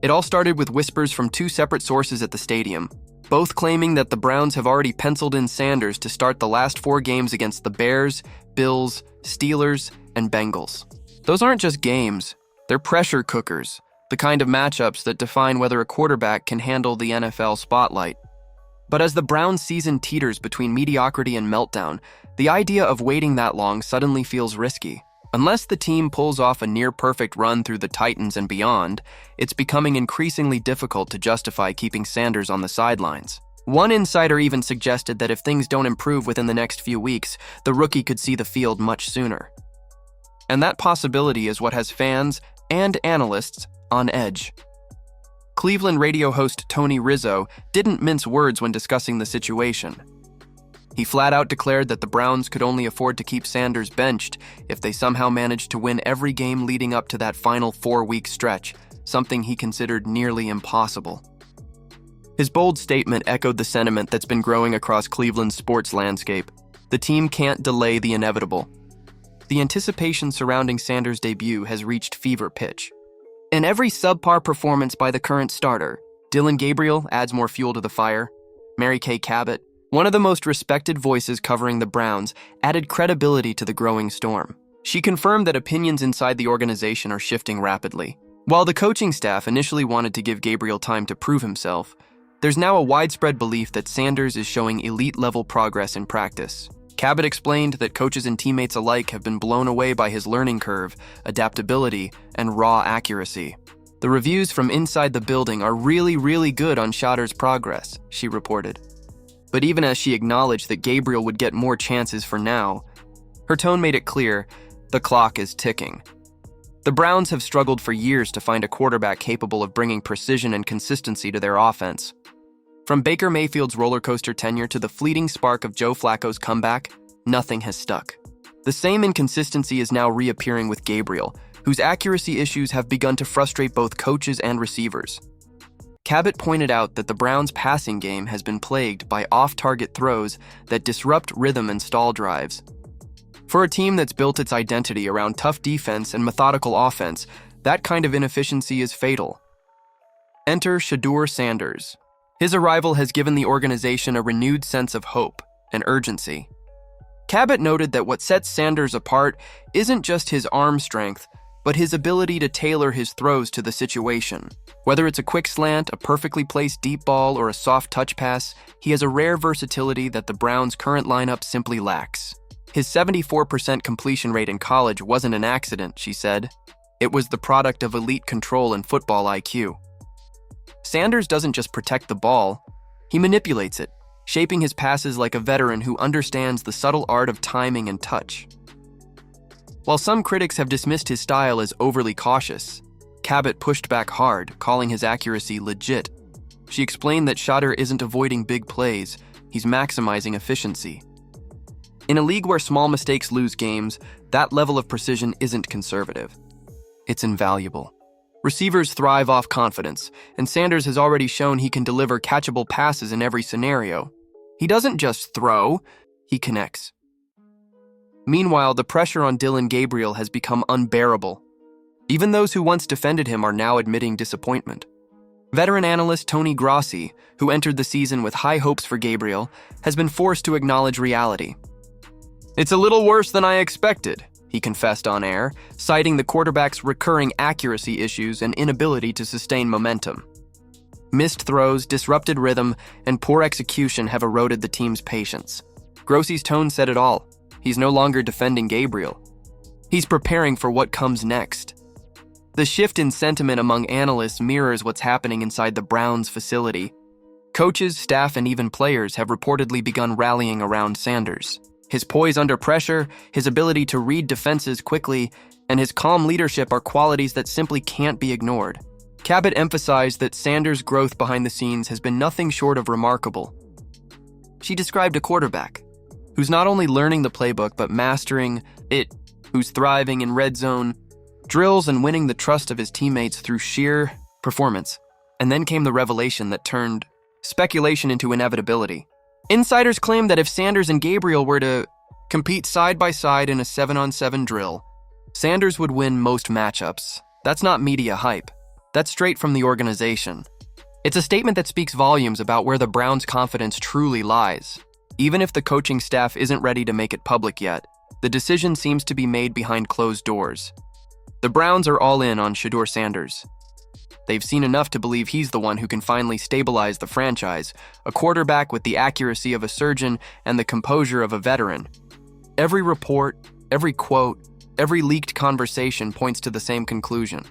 It all started with whispers from two separate sources at the stadium, both claiming that the Browns have already penciled in Sanders to start the last 4 games against the Bears, Bills, Steelers, and Bengals. Those aren't just games, they're pressure cookers, the kind of matchups that define whether a quarterback can handle the NFL spotlight. But as the Browns' season teeters between mediocrity and meltdown, the idea of waiting that long suddenly feels risky. Unless the team pulls off a near-perfect run through the Titans and beyond, it's becoming increasingly difficult to justify keeping Sanders on the sidelines. One insider even suggested that if things don't improve within the next few weeks, the rookie could see the field much sooner. And that possibility is what has fans and analysts on edge. Cleveland radio host Tony Rizzo didn't mince words when discussing the situation. He flat out declared that the Browns could only afford to keep Sanders benched if they somehow managed to win every game leading up to that final 4-week stretch, something he considered nearly impossible. His bold statement echoed the sentiment that's been growing across Cleveland's sports landscape. The team can't delay the inevitable. The anticipation surrounding Sanders' debut has reached fever pitch. In every subpar performance by the current starter, Dillon Gabriel adds more fuel to the fire. Mary Kay Cabot, one of the most respected voices covering the Browns, added credibility to the growing storm. She confirmed that opinions inside the organization are shifting rapidly. While the coaching staff initially wanted to give Gabriel time to prove himself, there's now a widespread belief that Sanders is showing elite-level progress in practice. Cabot explained that coaches and teammates alike have been blown away by his learning curve, adaptability, and raw accuracy. The reviews from inside the building are really good on Shedur's progress, she reported. But even as she acknowledged that Gabriel would get more chances for now, her tone made it clear the clock is ticking. The Browns have struggled for years to find a quarterback capable of bringing precision and consistency to their offense. From Baker Mayfield's roller coaster tenure to the fleeting spark of Joe Flacco's comeback, nothing has stuck. The same inconsistency is now reappearing with Gabriel, whose accuracy issues have begun to frustrate both coaches and receivers. Cabot pointed out that the Browns' passing game has been plagued by off-target throws that disrupt rhythm and stall drives. For a team that's built its identity around tough defense and methodical offense, that kind of inefficiency is fatal. Enter Shedeur Sanders. His arrival has given the organization a renewed sense of hope and urgency. Cabot noted that what sets Sanders apart isn't just his arm strength, but his ability to tailor his throws to the situation. Whether it's a quick slant, a perfectly placed deep ball, or a soft touch pass, he has a rare versatility that the Browns' current lineup simply lacks. His 74% completion rate in college wasn't an accident, she said. It was the product of elite control and football IQ. Sanders doesn't just protect the ball, he manipulates it, shaping his passes like a veteran who understands the subtle art of timing and touch. While some critics have dismissed his style as overly cautious, Cabot pushed back hard, calling his accuracy legit. She explained that Shedeur isn't avoiding big plays, he's maximizing efficiency. In a league where small mistakes lose games, that level of precision isn't conservative. It's invaluable. Receivers thrive off confidence, and Sanders has already shown he can deliver catchable passes in every scenario. He doesn't just throw, he connects. Meanwhile, the pressure on Dillon Gabriel has become unbearable. Even those who once defended him are now admitting disappointment. Veteran analyst Tony Grossi, who entered the season with high hopes for Gabriel, has been forced to acknowledge reality. "It's a little worse than I expected," he confessed on air, citing the quarterback's recurring accuracy issues and inability to sustain momentum. Missed throws, disrupted rhythm, and poor execution have eroded the team's patience. Grossi's tone said it all. He's no longer defending Gabriel. He's preparing for what comes next. The shift in sentiment among analysts mirrors what's happening inside the Browns facility. Coaches, staff, and even players have reportedly begun rallying around Sanders. His poise under pressure, his ability to read defenses quickly, and his calm leadership are qualities that simply can't be ignored. Cabot emphasized that Sanders' growth behind the scenes has been nothing short of remarkable. She described a quarterback who's not only learning the playbook but mastering it, who's thriving in red zone drills and winning the trust of his teammates through sheer performance. And then came the revelation that turned speculation into inevitability. Insiders claim that if Sanders and Gabriel were to compete side by side in a 7-on-7 drill, Sanders would win most matchups. That's not media hype. That's straight from the organization. It's a statement that speaks volumes about where the Browns' confidence truly lies. Even if the coaching staff isn't ready to make it public yet, the decision seems to be made behind closed doors. The Browns are all in on Shedeur Sanders. They've seen enough to believe he's the one who can finally stabilize the franchise, a quarterback with the accuracy of a surgeon and the composure of a veteran. Every report, every quote, every leaked conversation points to the same conclusion.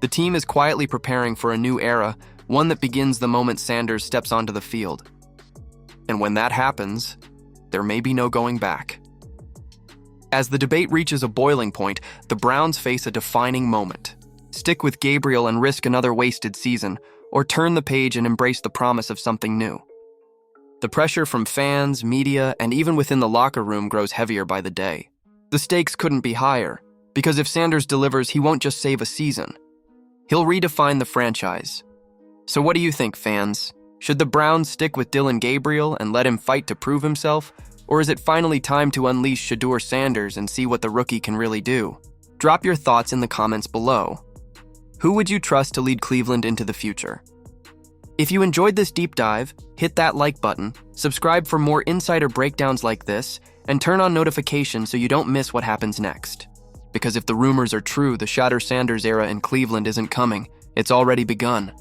The team is quietly preparing for a new era, one that begins the moment Sanders steps onto the field. And when that happens, there may be no going back. As the debate reaches a boiling point, the Browns face a defining moment. Stick with Gabriel and risk another wasted season, or turn the page and embrace the promise of something new. The pressure from fans, media, and even within the locker room grows heavier by the day. The stakes couldn't be higher, because if Sanders delivers, he won't just save a season. He'll redefine the franchise. So what do you think, fans? Should the Browns stick with Dillon Gabriel and let him fight to prove himself? Or is it finally time to unleash Shedeur Sanders and see what the rookie can really do? Drop your thoughts in the comments below. Who would you trust to lead Cleveland into the future? If you enjoyed this deep dive, hit that like button, subscribe for more insider breakdowns like this, and turn on notifications so you don't miss what happens next. Because if the rumors are true, the Shedeur Sanders era in Cleveland isn't coming, it's already begun.